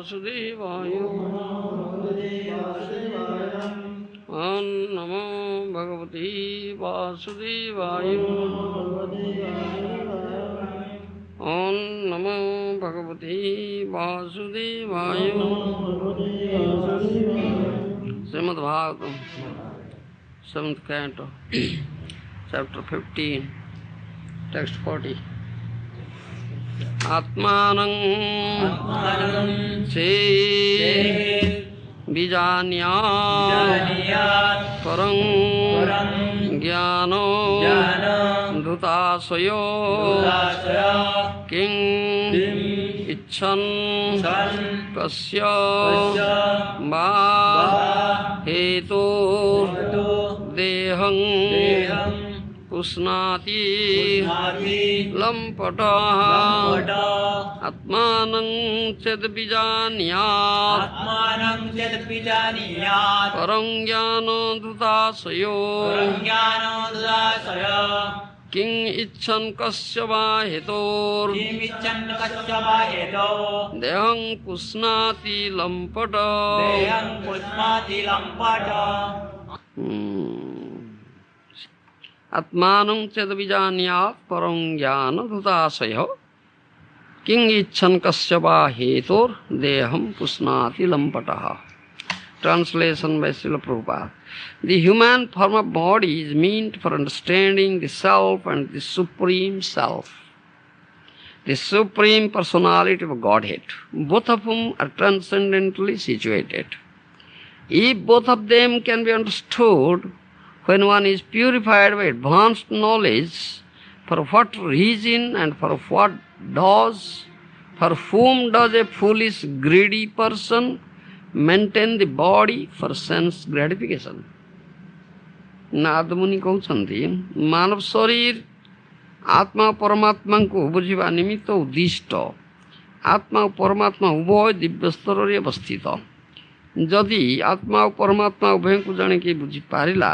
Vasudevaya. Om Namo Bhagavate Vasudevaya. Om Namo Bhagavate Vasudevaya. Srimad Bhagavatam, 7th Canto, Chapter 15, Text 40. Atmanam se Bijanyat Parang Jnano Dhutasaya King Icchan Kasya Va Hetu Dehang Pusnati Lampata Atmanam Ched Bijanyat Parang Jnano Dhutasaya King Icchan Kasyapa Hetor Dehang Pusnati Lampata Atmanam Chedabijanyat Parang Jnana Dhutasaya King Icchan Kasyapa Hetor Deham Pusnati Lampataha. Translation by Srila Prabhupada. The human form of body is meant for understanding the self and the supreme self, the supreme personality of Godhead, both of whom are transcendently situated. If both of them can be understood, when one is purified by advanced knowledge, for what reason and for what does, for whom does a foolish, greedy person maintain the body for sense gratification? Narad मुनि कहते मानव शरीर आत्मा परमात्मा को बुझा निमित्त उद्दिष्ट आत्मा और परमात्मा उभय दिव्य स्तर में अवस्थित जदि आत्मा और परमात्मा उभय को जाने के बुझी पारिला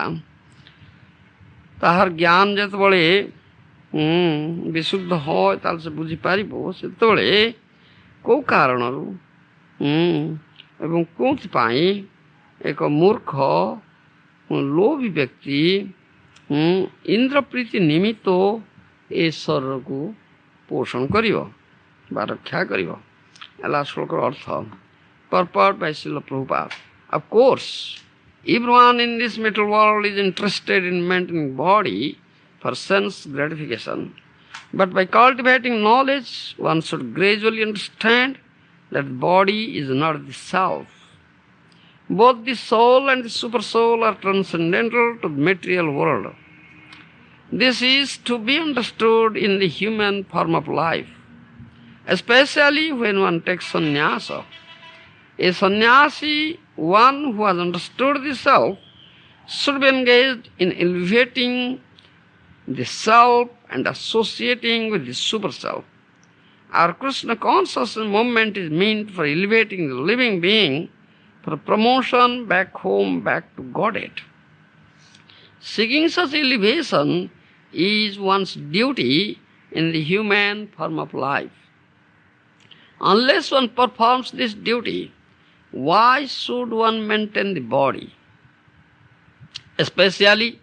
ताहार ज्ञान जेतबेले विशुद्ध होय ताल से बुझी पारिबो सेतबेले को कारणरू एवं कोथि पाई एक मूर्ख लोभी व्यक्ति इंद्र प्रीति निमित्त ए शरीर को पोषण करिवो बा रक्षा करिवो एला श्लोक अर्थ purport by Srila Prabhupada. Of course, everyone in this material world is interested in maintaining body for sense gratification. But by cultivating knowledge, one should gradually understand that the body is not the self. Both the soul and the supersoul are transcendental to the material world. This is to be understood in the human form of life, especially when one takes sannyasa. A sannyasi, one who has understood the self, should be engaged in elevating the self and associating with the super self. Our Krishna consciousness movement is meant for elevating the living being for promotion back home, back to Godhead. Seeking such elevation is one's duty in the human form of life. Unless one performs this duty, why should one maintain the body? Especially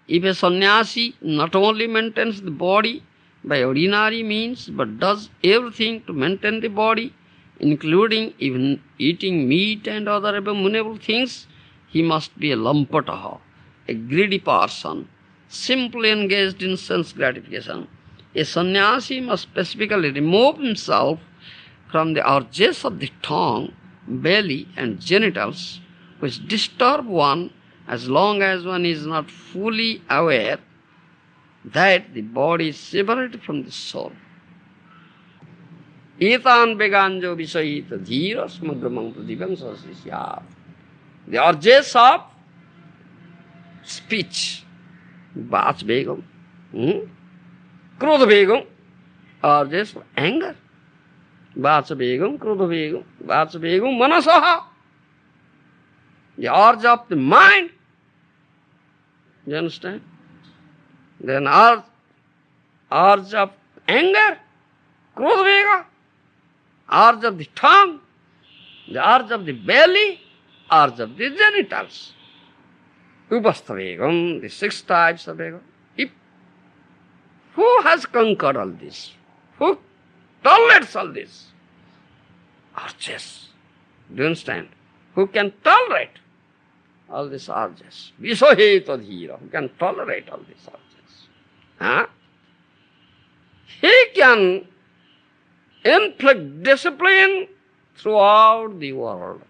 if a sannyasi not only maintains the body by ordinary means, but does everything to maintain the body, including even eating meat and other abominable things, he must be a lampataha, a greedy person, simply engaged in sense gratification. A sannyasi must specifically remove himself from the urges of the tongue, belly and genitals, which disturb one as long as one is not fully aware that the body is separated from the soul. Etan veganjo visayita dhira smagramam pradivang sasisya. The urges of speech, Vach Begum, Krodha Begum, urges of anger, Vach Begum, Krodha Begum, Vach Begum, Manasaha, the urge of the mind. You understand? Then urge of anger, Krodha Vega, urge of the tongue, The urge of the belly, urge of the genitals. Upasthavegam, the 6 types of ego. Who has conquered all this? Who tolerates all this? Urges. Do you understand? Who can tolerate all these urges? Visoheta dhira. Who can tolerate all these urges? Huh? He can inflict discipline throughout the world.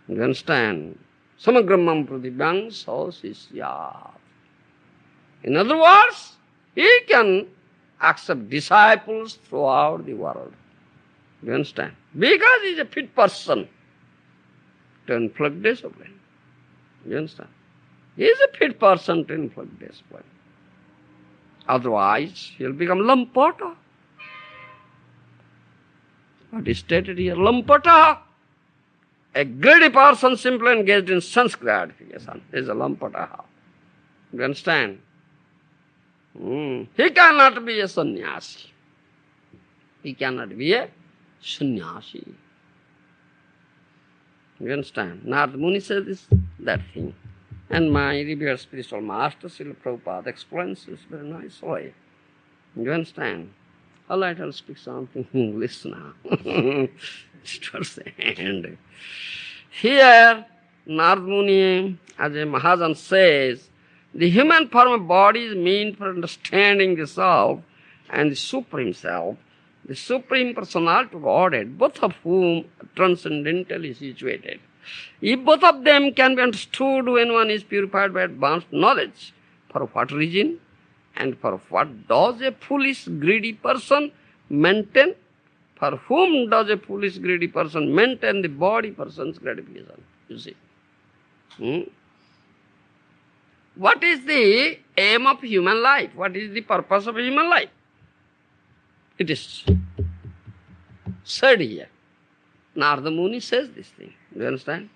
You understand? Samagramam pradibhyang sasisya. In other words, he can accept disciples throughout the world. You understand? Because he is a fit person to inflict discipline. You understand? He is a fit person to inflict discipline. Otherwise, he will become lampata. What is stated here? Lampata. A greedy person simply engaged in sense gratification is a lampata. You understand? He cannot be a sannyasi. He cannot be a sannyasi. You understand? Narada Muni says that thing. And my revered spiritual master, Srila Prabhupada, explains this very nicely. You understand? All right, I'll speak something in English now. Towards the end. Here, Narada Muni, as a Maharaja says, the human form of body is meant for understanding the self and the Supreme Self, the Supreme Personality of Godhead, both of whom are transcendently situated. If both of them can be understood when one is purified by advanced knowledge, for what reason and for what does a foolish, greedy person maintain? For whom does a foolish, greedy person maintain the body person's gratification? You see. What is the aim of human life? What is the purpose of human life? It is said here. Narada Muni says this thing. Do you understand?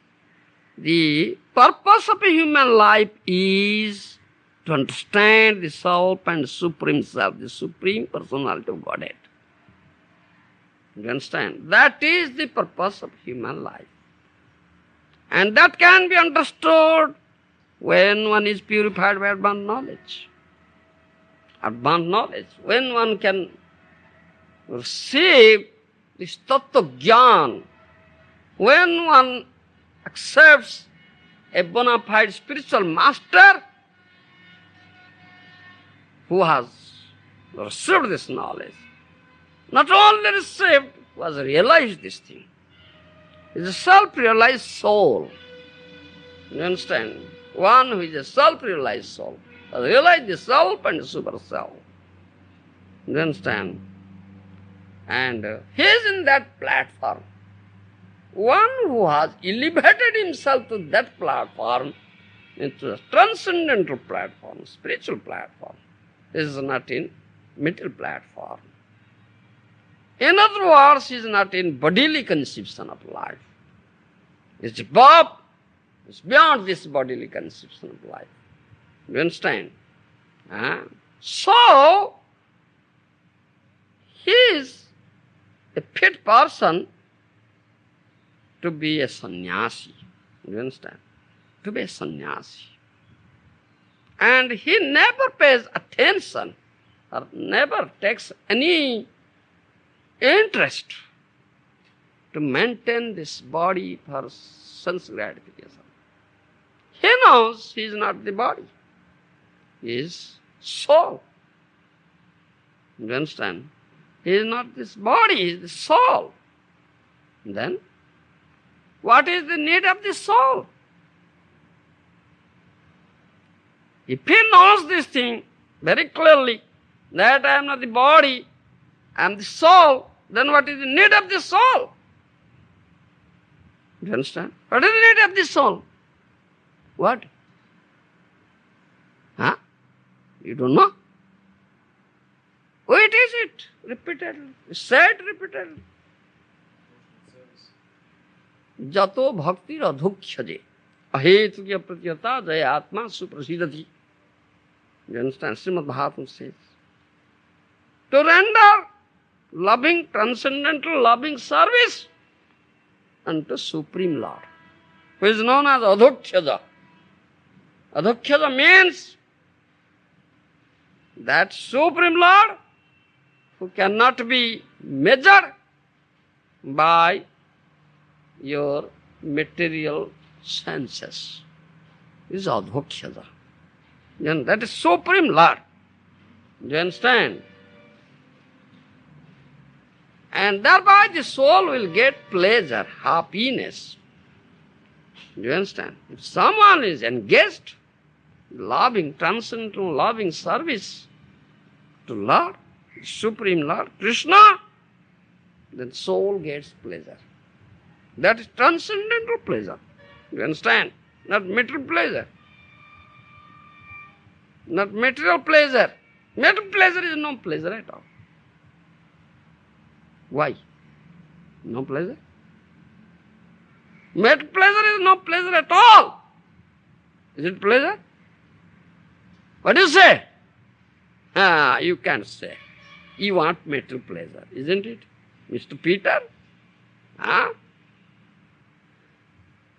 The purpose of a human life is to understand the self and Supreme Self, the Supreme Personality of Godhead. You understand? That is the purpose of human life. And that can be understood when one is purified by advanced knowledge. Advanced knowledge. When one can receive this tattva jnana, when one accepts a bona fide spiritual master who has received this knowledge, not only received, who has realized this thing. Is a self-realized soul. You understand? One who is a self-realized soul has realized the self and the super self. You understand? And he is in that platform. One who has elevated himself to that platform, into a transcendental platform, spiritual platform. This is not in middle platform. In other words, he is not in bodily conception of life. It's above, it's beyond this bodily conception of life. You understand? So, he is a fit person to be a sannyasi. You understand? To be a sannyasi. And he never pays attention or never takes any interest to maintain this body for sense gratification. He knows he is not the body. He is soul. You understand? He is not this body, he is the soul. Then, what is the need of the soul? If he knows this thing very clearly, that I am not the body, I am the soul, then what is the need of the soul? Do you understand? What is the need of the soul? What? Huh? You don't know? What is it? Repeatedly. Said repeatedly. Jato bhakti radhukshaje. Ahetukya pratyata jaya atma suprasidati. You understand? Srimad Bhagavatam says. To render loving, transcendental, loving service unto Supreme Lord, who is known as Adhokshaja. Adhokshaja means that Supreme Lord who cannot be measured by your material senses. Is Adhokshaja. And that is Supreme Lord. Do you understand? And thereby the soul will get pleasure, happiness. Do you understand? If someone is engaged, loving, transcendental loving service to Lord, Supreme Lord, Krishna, then soul gets pleasure. That is transcendental pleasure. Do you understand? Not material pleasure. Not material pleasure. Material pleasure is no pleasure at all. Why? No pleasure? Material pleasure is no pleasure at all. Is it pleasure? What do you say? You can't say. You want material pleasure, isn't it, Mr. Peter?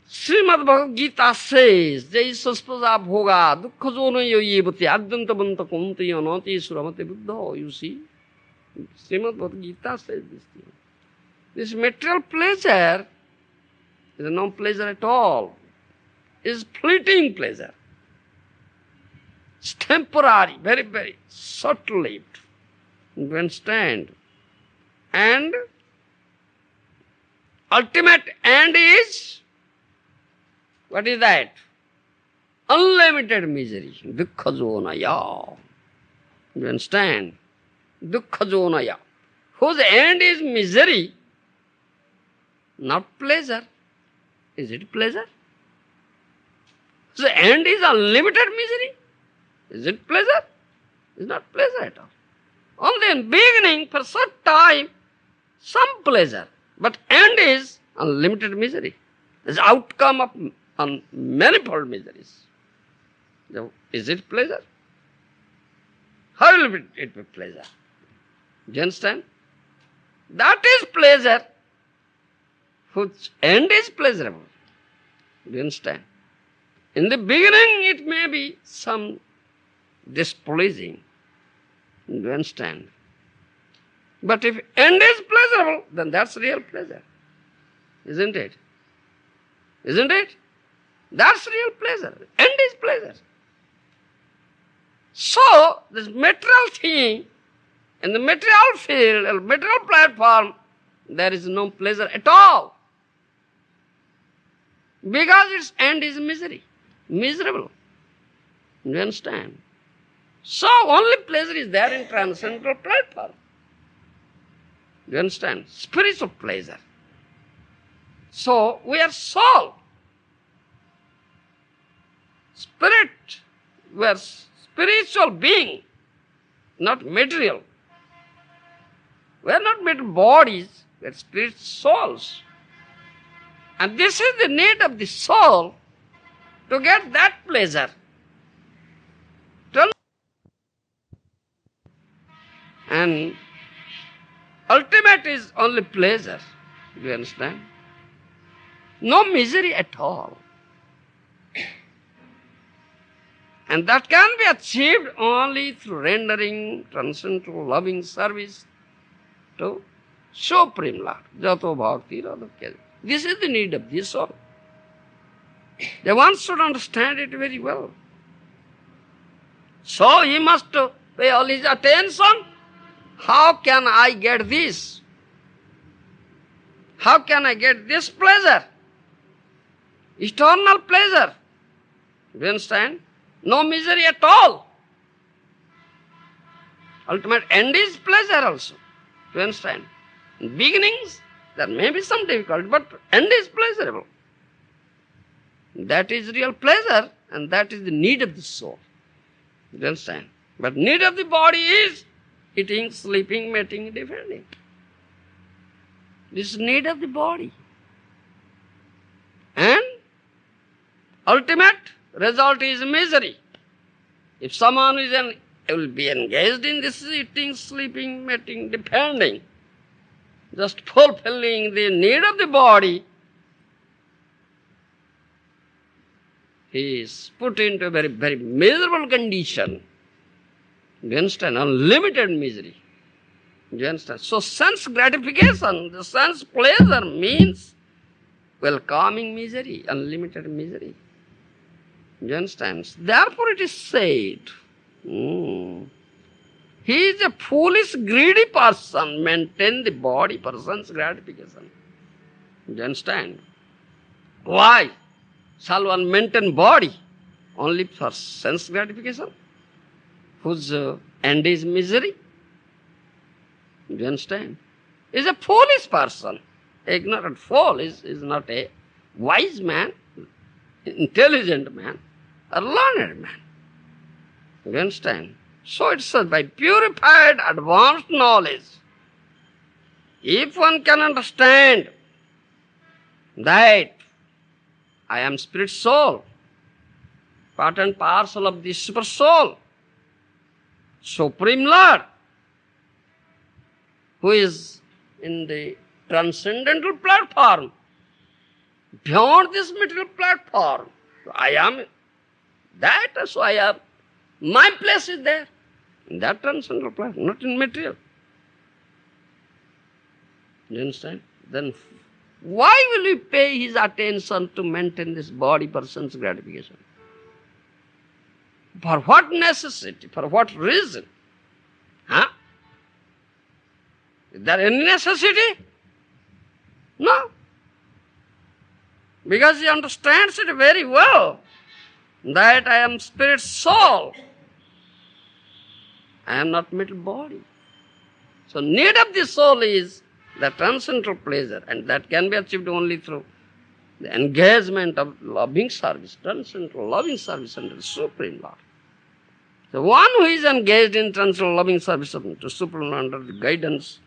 Srimad Bhagavad Gita says, Jai Saspaja Bhoga, Dukkha Jona Yoyevati, Adyanta Banta Kunti Yanati Suramate Buddha. You see? Srimad Bhagavad Gita says this thing. This material pleasure is no pleasure at all. It is fleeting pleasure. It's temporary, very, very short-lived. You understand? And ultimate end is, what is that? Unlimited misery. Dukkha jonaya. You understand? Dukkha jonaya. Whose end is misery, not pleasure. Is it pleasure? The end is unlimited misery. Is it pleasure? It's not pleasure at all. Only in beginning, for short time, some pleasure. But end is unlimited misery. It's outcome of manifold miseries. So, is it pleasure? How will it be pleasure? Do you understand? That is pleasure whose end is pleasurable. Do you understand? In the beginning it may be some displeasing. Do you understand? But if end is pleasurable, then that's real pleasure. Isn't it? Isn't it? That's real pleasure. End is pleasure. So, this material thing, in the material field, or material platform, there is no pleasure at all. Because its end is misery. Miserable. You understand? So, only pleasure is there in transcendental platform. You understand? Spiritual pleasure. So, we are soul. Spirit. We are spiritual being, not material. We are not material bodies, we are spirit souls. And this is the need of the soul to get that pleasure. And ultimate is only pleasure. Do you understand? No misery at all. And that can be achieved only through rendering transcendental loving service to Supreme Lord. Jato bhakti radhakya. This is the need of the soul. The one should understand it very well. So he must pay all his attention. How can I get this? How can I get this pleasure? Eternal pleasure. Do you understand? No misery at all. Ultimate end is pleasure also. Do you understand? In beginnings, there may be some difficulty, but end is pleasurable. That is real pleasure, and that is the need of the soul. Do you understand? But need of the body is eating, sleeping, mating, defending. This is need of the body. And ultimate result is misery. If someone will be engaged in this eating, sleeping, mating, depending, just fulfilling the need of the body, he is put into a very, very miserable condition. You understand? Unlimited misery. You understand? So sense gratification, the sense pleasure means welcoming misery, unlimited misery. You understand? Therefore it is said, he is a foolish, greedy person, maintain the body for sense gratification. You understand? Why shall one maintain body only for sense gratification, whose end is misery? You understand? Is a foolish person. Ignorant fool is not a wise man, intelligent man, or learned man. You understand? So it says, by purified, advanced knowledge, if one can understand that I am spirit soul, part and parcel of the super soul, Supreme Lord, who is in the transcendental platform, beyond this material platform. I am that, so I am. My place is there, in that transcendental platform, not in material. You understand? Then why will he pay his attention to maintain this body for sense gratification? For what necessity? For what reason? Huh? Is there any necessity? No. Because he understands it very well, that I am spirit soul. I am not mental body. So need of the soul is the transcendental pleasure, and that can be achieved only through the engagement of loving service, transcendental loving service under the Supreme Lord. The one who is engaged in transcendental loving service to Supreme Lord under the guidance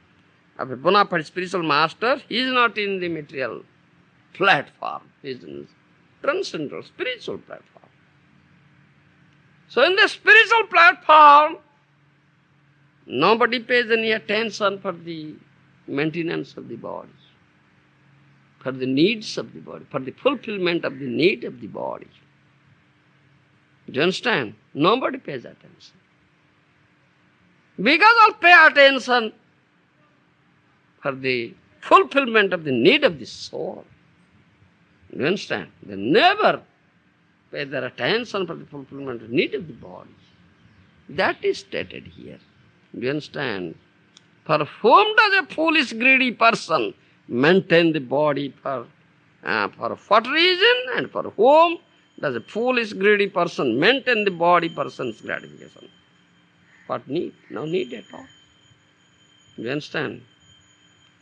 of a bona fide spiritual master, he is not in the material platform, he is in the transcendental spiritual platform. So in the spiritual platform, nobody pays any attention for the maintenance of the body, for the needs of the body, for the fulfillment of the need of the body. Do you understand? Nobody pays attention. Because I'll pay attention for the fulfillment of the need of the soul. Do you understand? They never pay their attention for the fulfillment of the need of the body. That is stated here. Do you understand? For whom does a foolish, greedy person maintain the body for what reason? And for whom does a foolish, greedy person maintain the body for sense gratification? What need? No need at all. Do you understand?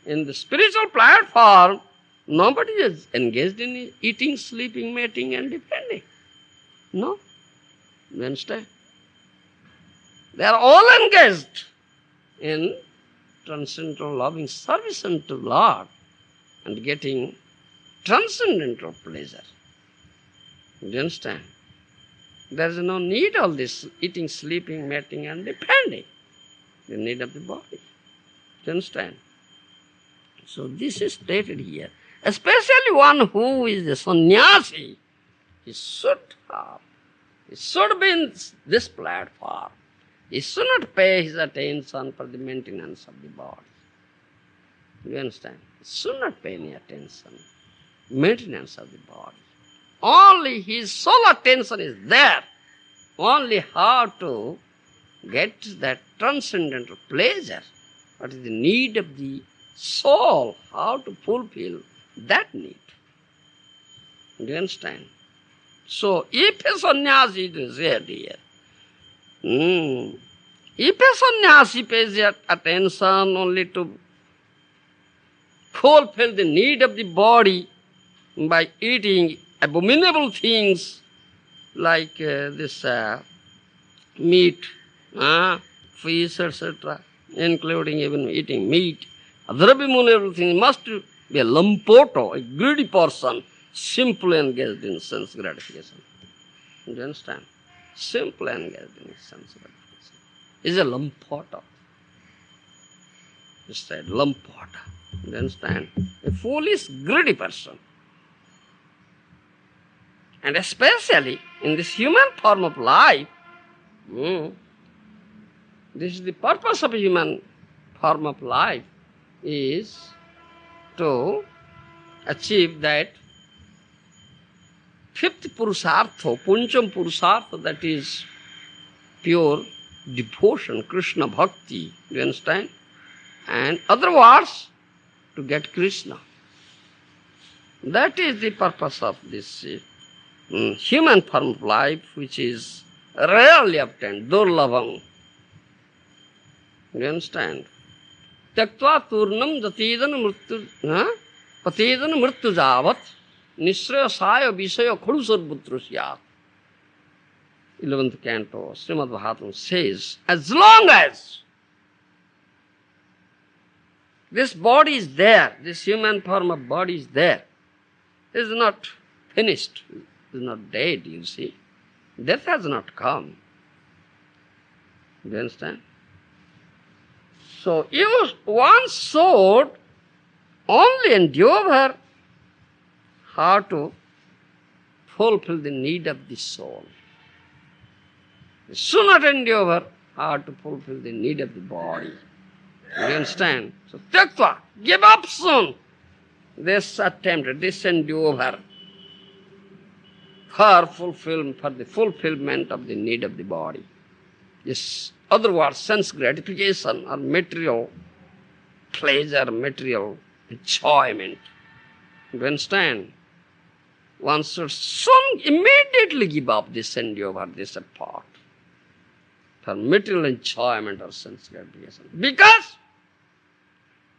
In the spiritual platform, nobody is engaged in eating, sleeping, mating, and depending. No. Do you understand? They are all engaged in transcendental loving service unto Lord and getting transcendental pleasure. Do you understand? There is no need of this eating, sleeping, mating, and depending. The need of the body. Do you understand? So this is stated here. Especially one who is a sannyasi, he should be in this platform. He should not pay his attention for the maintenance of the body. You understand? He should not pay any attention. Maintenance of the body. Only his sole attention is there. Only how to get that transcendental pleasure. What is the need of the soul? How to fulfill that need. Do you understand? So, if a sannyasi, it is said here, if a sannyasi pays attention only to fulfill the need of the body by eating abominable things like this meat, fish, etc., including even eating meat, other abominable things, must be a lampoto, a greedy person, simply engaged in sense gratification. Do you understand? Simply engaged in sense gratification. Is a lampoto. Instead, lampoto. Do you understand? A foolish, greedy person. And especially in this human form of life, this is the purpose of human form of life, is to achieve that fifth purusartha, puncham purusartha, that is pure devotion, Krishna bhakti, do you understand? And other words, to get Krishna. That is the purpose of this human form of life, which is rarely obtained, durlabham. Do you understand? Tyaktva turnam jatidana patidana mrityu javat nishraya saya visaya khudusarputra syat. 11th canto, Srimad Bhagavatam says, as long as this body is there, this human form of body is there, it is not finished, it is not dead, you see. Death has not come. Do you understand? So you once should only endeavor how to fulfill the need of the soul. You should not endeavor how to fulfill the need of the body. Do you understand? So tyaktva, give up soon this attempt, this endeavor for the fulfillment of the need of the body. This other words, sense gratification or material pleasure, material enjoyment. Do you understand? One should soon immediately give up this endeavor, this effort for material enjoyment or sense gratification. Because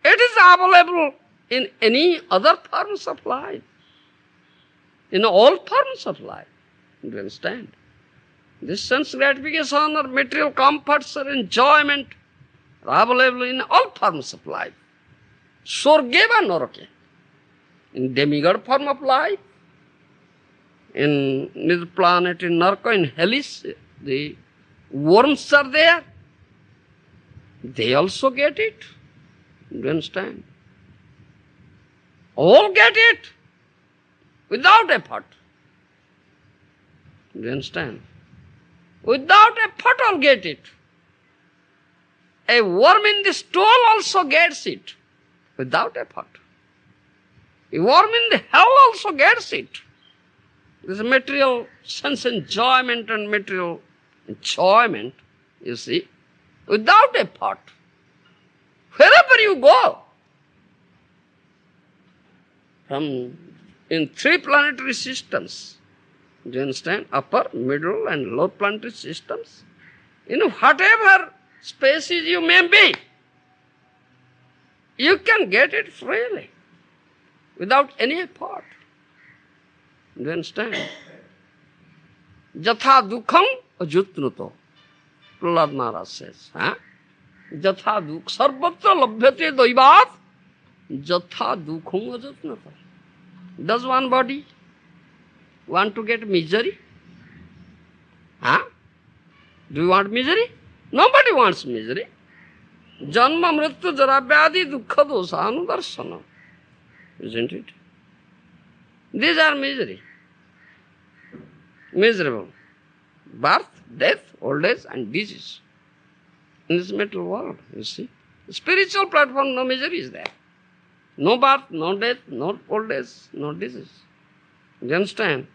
it is available in any other forms of life, in all forms of life. Do you understand? This sense gratification or material comforts or enjoyment are available in all forms of life. Sorgeva noroke, in demigod form of life, in this planet, in Narka, in Hellish, the worms are there. They also get it. Do you understand? All get it without effort. Do you understand? Without effort, all get it. A worm in the stool also gets it without effort. A worm in the hell also gets it. This material sense enjoyment and material enjoyment, you see, without effort. Wherever you go, from in 3 planetary systems, do you understand? Upper, middle and lower planetary systems. In whatever species you may be, you can get it freely, without any effort. Do you understand? Jatha dukham ajutnuto, Prahlad Maharaj says. Jatha dukh, sarvatra labhyate daivat, jatha dukham ajutnuto. Does one body want to get misery? Do you want misery? Nobody wants misery. Janma mrityu jara vyadi dukkha dosa anudarsana. Isn't it? These are misery. Miserable. Birth, death, old age and disease. In this material world, you see. The spiritual platform, no misery is there. No birth, no death, no old age, no disease. Do you understand?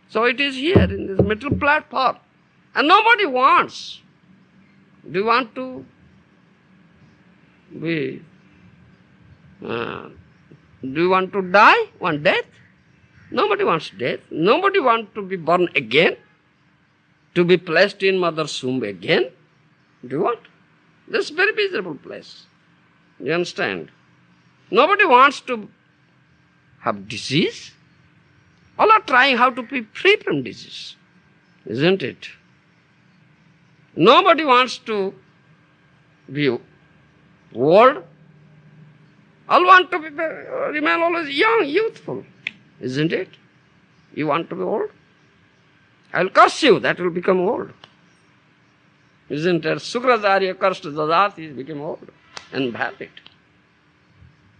So it is here in this material platform. And nobody wants. Do you want to be... do you want to die? Want death? Nobody wants death. Nobody wants to be born again. To be placed in mother's womb again. Do you want? This is a very miserable place. You understand? Nobody wants to have disease. All are trying how to be free from disease. Isn't it? Nobody wants to be old. All want to be, remain always young, youthful. Isn't it? You want to be old? I will curse you, that will become old. Isn't it? Sukracharya cursed Jajati, became old and valid.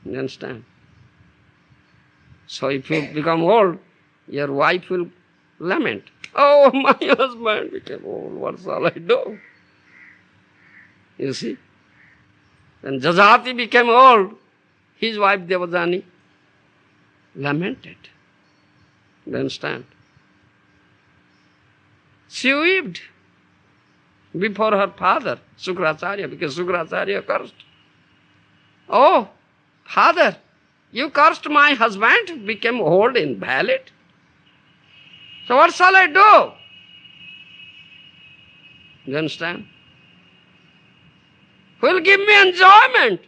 You understand? So if you become old, your wife will lament. Oh, my husband became old, what shall I do? You see? When Jajati became old, his wife Devajani lamented. You understand? She wept before her father, Sukracharya, because Sukracharya cursed. Oh, father, you cursed my husband, became old, invalid. So what shall I do? You understand? Who will give me enjoyment?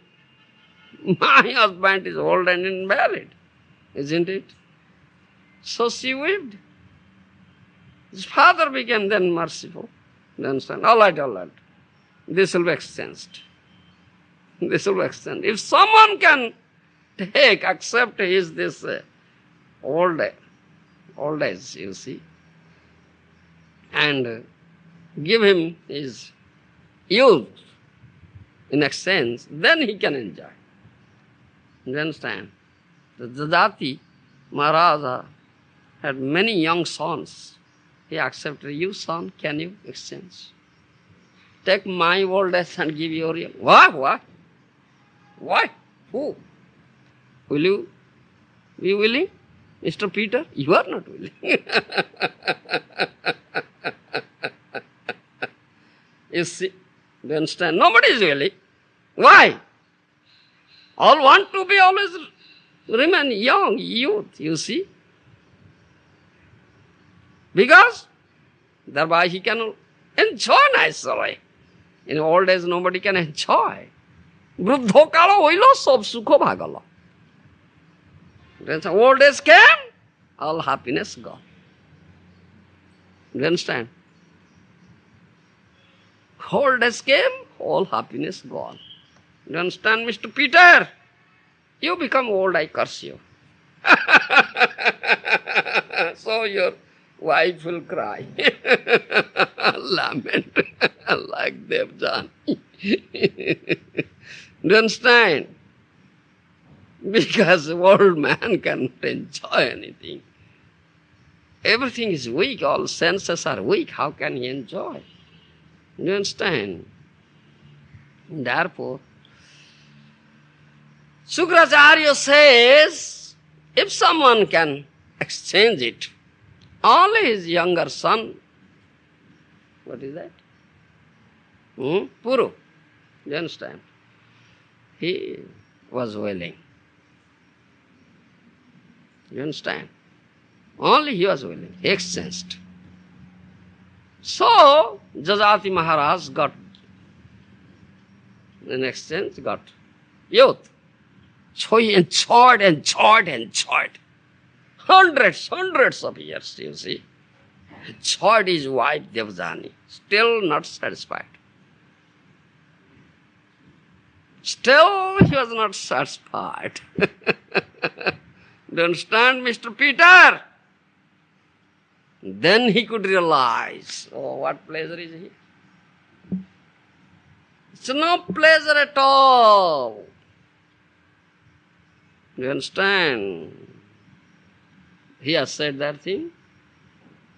My husband is old and invalid, isn't it? So she wept. His father became then merciful. You understand? All right. This will be exchanged. This will be exchanged. If someone can accept this old age, you see, and give him his youth in exchange, then he can enjoy. You understand? The Jajati Maharaja had many young sons. He accepted, you son, can you exchange? Take my old age and give your young. Why? Why? Who? Will you be willing? Mr. Peter, you are not willing. You see, do you understand? Nobody is willing. Why? All want to be always remain young, youth, you see. Because thereby he can enjoy nicely. In old age nobody can enjoy. Vruddho kala hoilo sob sukho bhagala. Old age came, all happiness gone. Do you understand? Old age came, all happiness gone. Do you understand, Mr. Peter? You become old, I curse you. So your wife will cry, lament, like Devjan. Do you understand? Because old man cannot enjoy anything. Everything is weak, all senses are weak. How can he enjoy? Do you understand? Therefore, Sukracharya says, if someone can exchange it, only his younger son, what is that? Puru. Do you understand? He was willing. You understand? Only he was willing. He exchanged. So, Jajati Maharaj got, in exchange, got youth. So he enjoyed. Hundreds of years, you see. Enjoyed his wife Devjani. Still not satisfied. Still he was not satisfied. Do you understand, Mr. Peter? Then he could realize, oh, what pleasure is he? It's no pleasure at all. Do you understand? He has said that thing.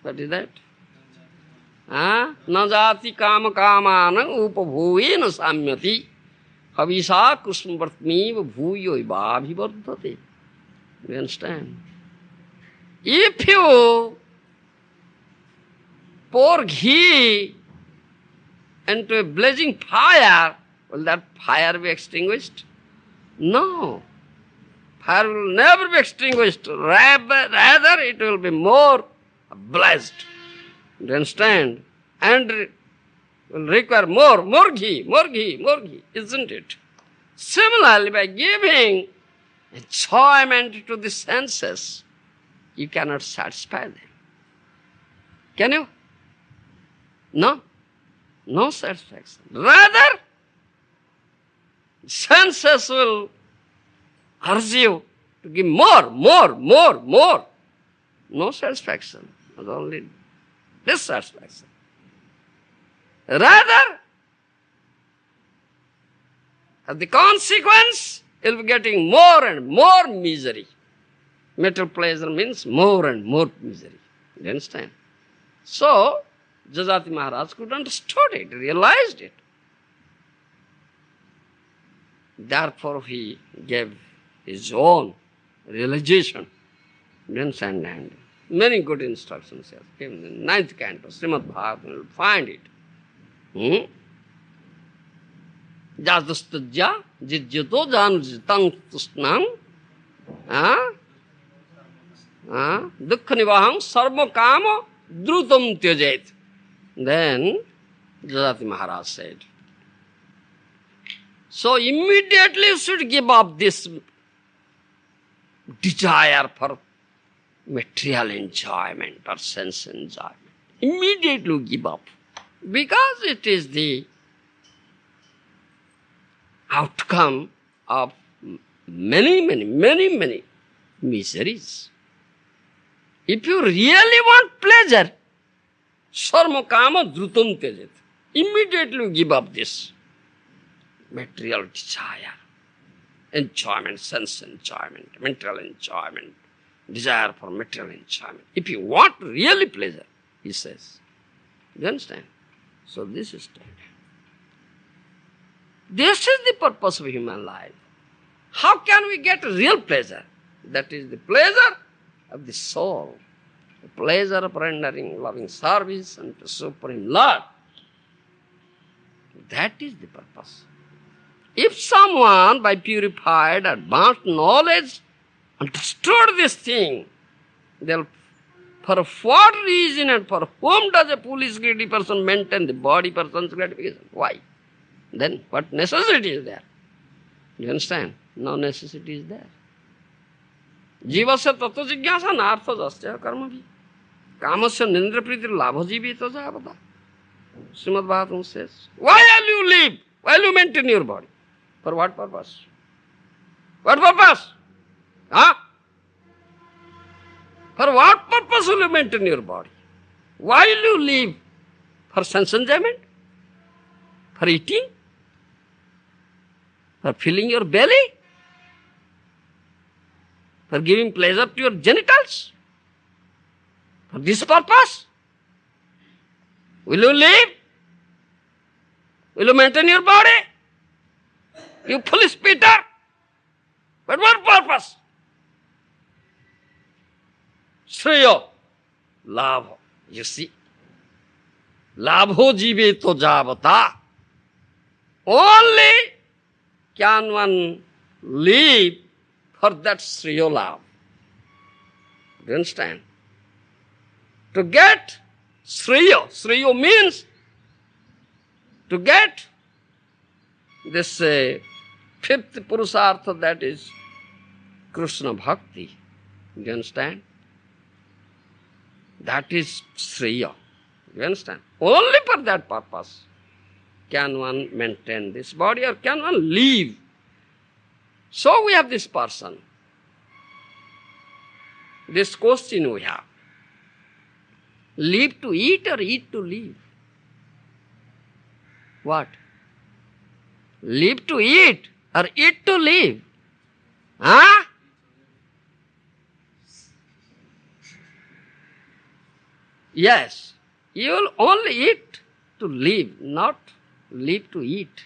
What is that? Na jati kama kamana upabhuve na samyati havisa kusmvartmeva bhuyo bhavivardhate. Do you understand? If you pour ghee into a blazing fire, will that fire be extinguished? No. Fire will never be extinguished. Rather, it will be more blazed. Do you understand? And will require more ghee, isn't it? Similarly, by giving enjoyment to the senses, you cannot satisfy them. Can you? No satisfaction. Rather, senses will urge you to give more. No satisfaction, but only dissatisfaction. Rather, as the consequence, you'll be getting more and more misery. Material pleasure means more and more misery. You understand? So, Jajati Maharaj could understood it, realized it. Therefore, he gave his own realization. You understand? And many good instructions he has given in 9th canto, Srimad Bhagavatam, you will find it. Jadustajya jijyato janujitang tushnam dukkha nivaham sarva kama drutam tyajet. Then Jajati Maharaj said, so immediately you should give up this desire for material enjoyment or sense enjoyment. Immediately give up. Because it is the outcome of many miseries. If you really want pleasure, sarma kama drutam tyajet. Immediately give up this material desire, enjoyment, sense enjoyment, mental enjoyment, desire for material enjoyment. If you want really pleasure, he says. You understand? So this is it. This is the purpose of human life. How can we get real pleasure? That is the pleasure of the soul. The pleasure of rendering loving service unto Supreme Lord. That is the purpose. If someone by purified, advanced knowledge understood this thing, they'll, for what reason and for whom does a foolish greedy person maintain the body person's gratification? Why? Then what necessity is there? You understand? No necessity is there. Jivasya tattva jigyasa nartha jasya karma bhi. Kamasya nindra priti labha jivita javata. Srimad Bhagavatam says, why will you live? Why will you maintain your body? For what purpose? What purpose? Huh? For what purpose will you maintain your body? Why will you live? For sense enjoyment? For eating? For filling your belly? For giving pleasure to your genitals? For this purpose? Will you live? Will you maintain your body? You foolish Peter! But what purpose? Shreya, labha. You see? Labho jive to javata. Only can one live for that Shreya labha. Do you understand? To get Shreya, Shreya means to get this fifth Purusartha, that is Krishna Bhakti. You understand? That is Shreya. You understand? Only for that purpose can one maintain this body or can one live. So we have this person. This question we have. Live to eat or eat to live? What? Live to eat or eat to live? Huh? Yes. You will only eat to live, not live to eat.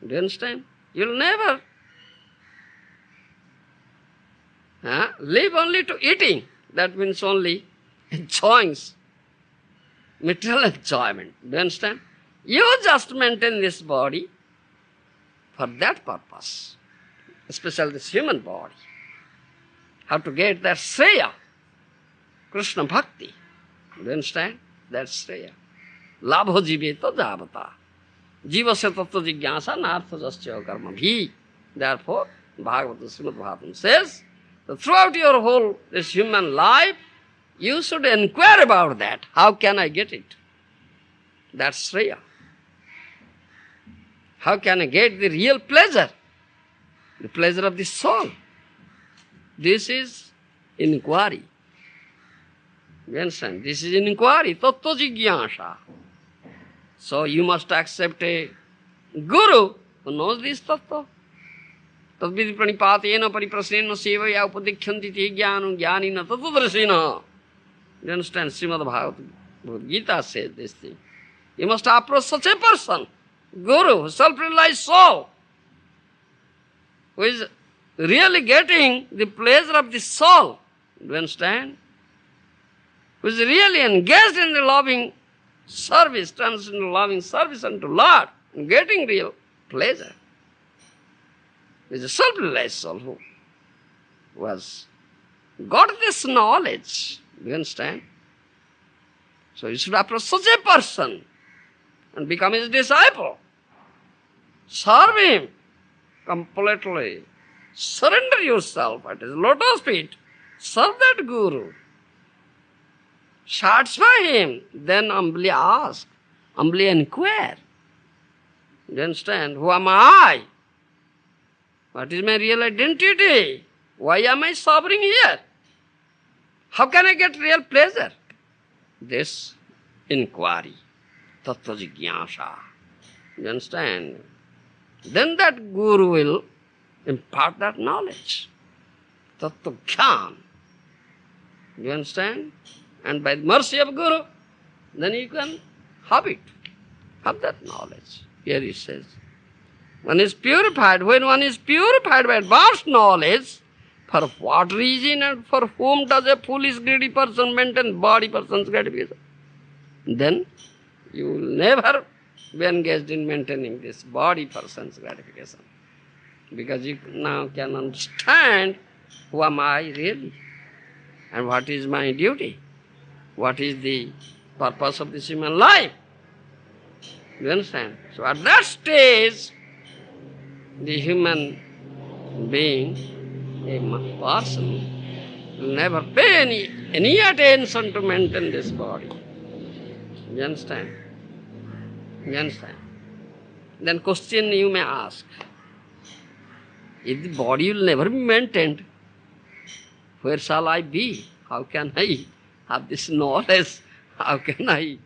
Do you understand? You will never live only to eating. That means only enjoying material enjoyment. Do you understand? You just maintain this body for that purpose, especially this human body. How to get that Shreya, Krishna Bhakti. Do you understand? That's Shreya. Labho jiveta javata. Jivasya tattva jigyasa nartha jasya karma bhi. Therefore, Bhagavatam, Srimad Bhagavatam says, that throughout your whole this human life, you should inquire about that. How can I get it? That's Shreya. How can I get the real pleasure? The pleasure of the soul. This is inquiry. You understand? This is inquiry. Tattva jigyasa. So you must accept a guru who knows this tattva. Tadvidi pranipatena pariprasena sevaya upadikhyantiti jnanam jnanina tattvadrasena. You understand? Srimad Bhagavad Gita says this thing. You must approach such a person, Guru, self-realized soul, who is really getting the pleasure of the soul. Do you understand? Who is really engaged in the loving service, turns into loving service unto Lord, and getting real pleasure. It is a self-realized soul who has got this knowledge. Do you understand? So you should approach such a person and become his disciple. Serve him completely. Surrender yourself at his lotus feet. Serve that Guru. Satisfy him. Then humbly ask, humbly inquire. You understand? Who am I? What is my real identity? Why am I suffering here? How can I get real pleasure? This inquiry, tattva jigyasa. You understand? Then that Guru will impart that knowledge. Tattva jnana. You understand? And by the mercy of Guru, then you can have it. Have that knowledge. Here he says, one is purified. When one is purified by advanced knowledge, for what reason and for whom does a foolish greedy person maintain body person's gratification? Then you will never be engaged in maintaining this body person's gratification. Because you now can understand who am I really and what is my duty, what is the purpose of this human life. You understand? So at that stage, the human being, a person, will never pay any attention to maintain this body. You understand? You understand? Then question you may ask, if the body will never be maintained, where shall I be? How can I have this knowledge? How can I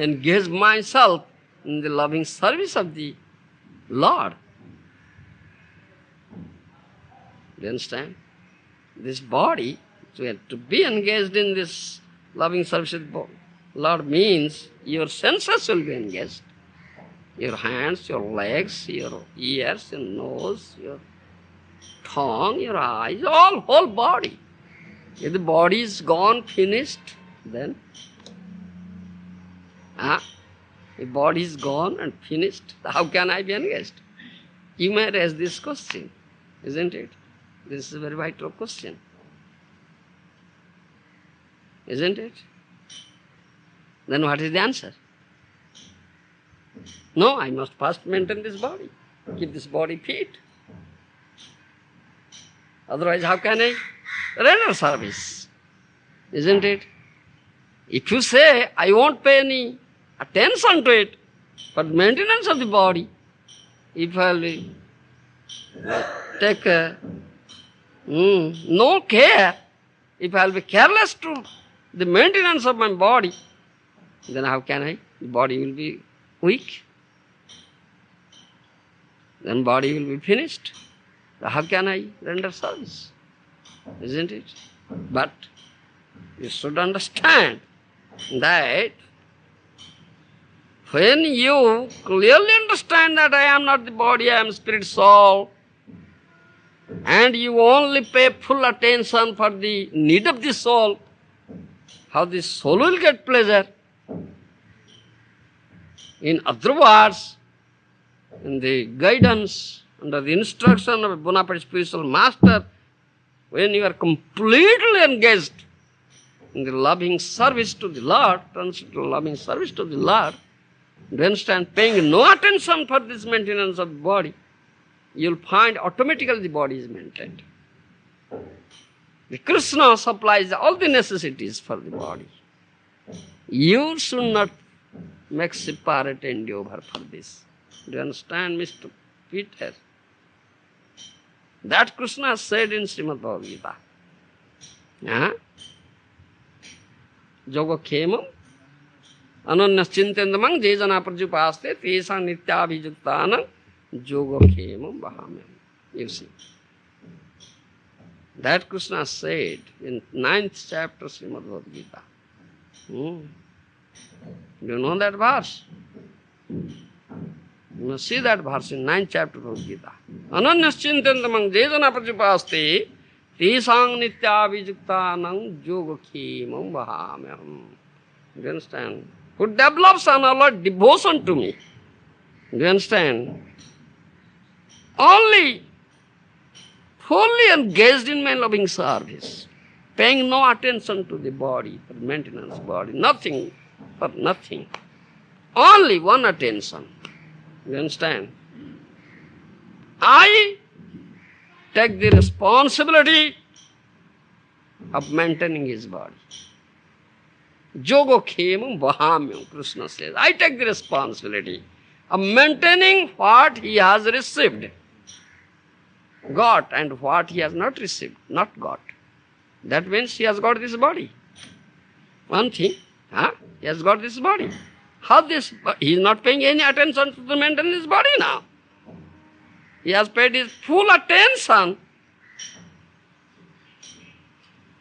engage myself in the loving service of the Lord? Do you understand? This body, to be engaged in this loving service of the Lord means your senses will be engaged. Your hands, your legs, your ears, your nose, your tongue, your eyes, whole body. If the body is gone, finished, then if body is gone and finished, how can I be engaged? You may raise this question, isn't it? This is a very vital question. Isn't it? Then what is the answer? No, I must first maintain this body, keep this body fit. Otherwise, how can I render service? Isn't it? If you say, I won't pay any attention to it, but maintenance of the body, if I will take no care, if I will be careless to the maintenance of my body, then how can I? The body will be weak. Then body will be finished. How can I render service? Isn't it? But you should understand that when you clearly understand that I am not the body, I am spirit soul, and you only pay full attention for the need of the soul, how the soul will get pleasure. In other words, in the guidance, under the instruction of a bona fide spiritual master, when you are completely engaged in the loving service to the Lord, turns to loving service to the Lord, you understand, paying no attention for this maintenance of the body, you will find automatically the body is maintained. The Krishna supplies all the necessities for the body. You should not make separate endeavor for this. Do you understand, Mr. Peter? That Krishna said in Srimad Bhagavad Gita. Yoga khemam ananyas chintendamang jejana prajupaste tesang nityabhijuktanam yoga khemam vahamyam. You see. That Krishna said in 9th chapter Srimad Bhagavad Gita. Do you know that verse? You must see that verse in 9th chapter of Gita. Ananyaschintantamang jejana pratyupaste tesang nityavijuktanang yogakhemam vahamyam. Do you understand? Who develops an alert devotion to me. Do you understand? Only fully engaged in my loving service, paying no attention to the body, for maintenance body, nothing, for nothing. Only one attention. You understand? I take the responsibility of maintaining his body. Yoga khemam vahamyam, Krishna says. I take the responsibility of maintaining what he has received, got, and what he has not received, not got. That means he has got this body. One thing, he has got this body. How this? He is not paying any attention to maintain his body now. He has paid his full attention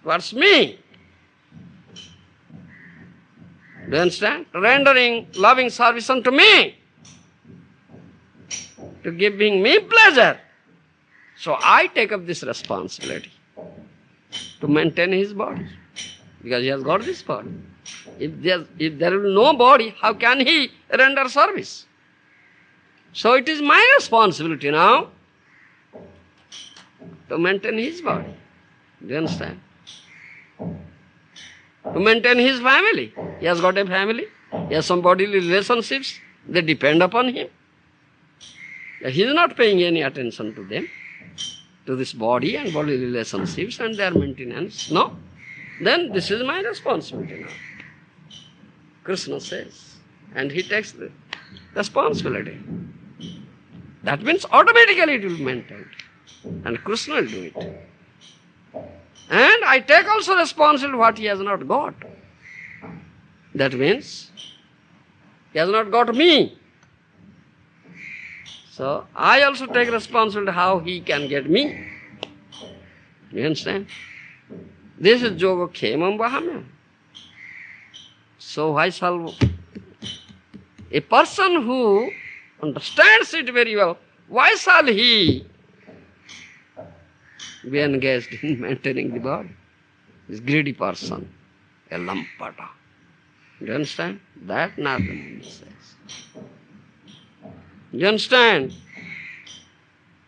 towards me. Do you understand? Rendering loving service unto me, to giving me pleasure. So I take up this responsibility to maintain his body, because he has got this body. If there will be no body, how can he render service? So it is my responsibility now to maintain his body. Do you understand? To maintain his family. He has got a family. He has some bodily relationships. They depend upon him. He is not paying any attention to them, to this body and body relationships and their maintenance. No. Then this is my responsibility now. Krishna says. And he takes the responsibility. That means automatically it will be maintained. And Krishna will do it. And I take also responsibility what he has not got. That means he has not got me. So I also take responsibility how he can get me. You understand? This is yoga khemam vahamyam. So why shall a person who understands it very well, why shall he be engaged in maintaining the body? This greedy person, a lampata. Do you understand? That Narada says. Do you understand?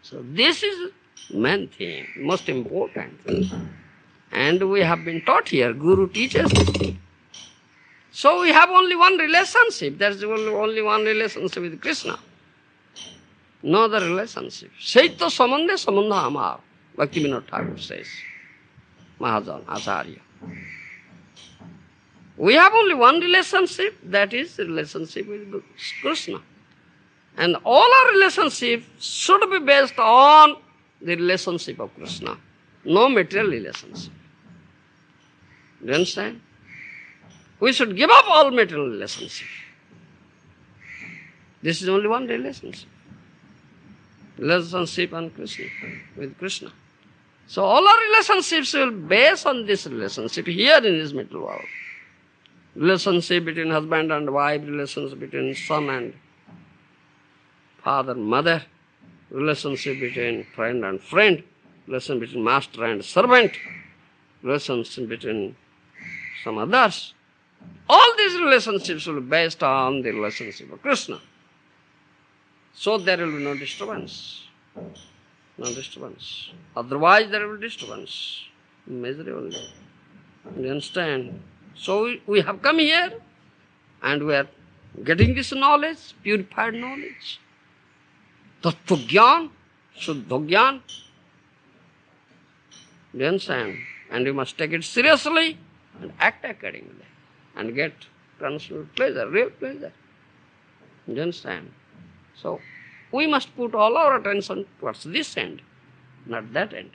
So this is main thing, most important thing. And we have been taught here, Guru teaches us. So we have only one relationship. There's only one relationship with Krishna. No other relationship. Saitya samandhe sambandha amar. Bhaktivinoda Thakur says. Maharaja, Acharya. We have only one relationship, that is the relationship with Krishna. And all our relationships should be based on the relationship of Krishna. No material relationship. Do you understand? We should give up all material relationship. This is only one relationship. Relationship on Krishna, with Krishna. So all our relationships will be based on this relationship here in this material world. Relationship between husband and wife, relationship between son and father, mother, relationship between friend and friend, relationship between master and servant, relationship between some others. All these relationships will be based on the relationship of Krishna. So there will be no disturbance. No disturbance. Otherwise there will be disturbance. Misery only. You understand? So we have come here and we are getting this knowledge, purified knowledge. Tattva Gyan, Shuddha Gyan. You understand? And you must take it seriously and act accordingly and get transcendental pleasure, real pleasure. You understand? So we must put all our attention towards this end, not that end.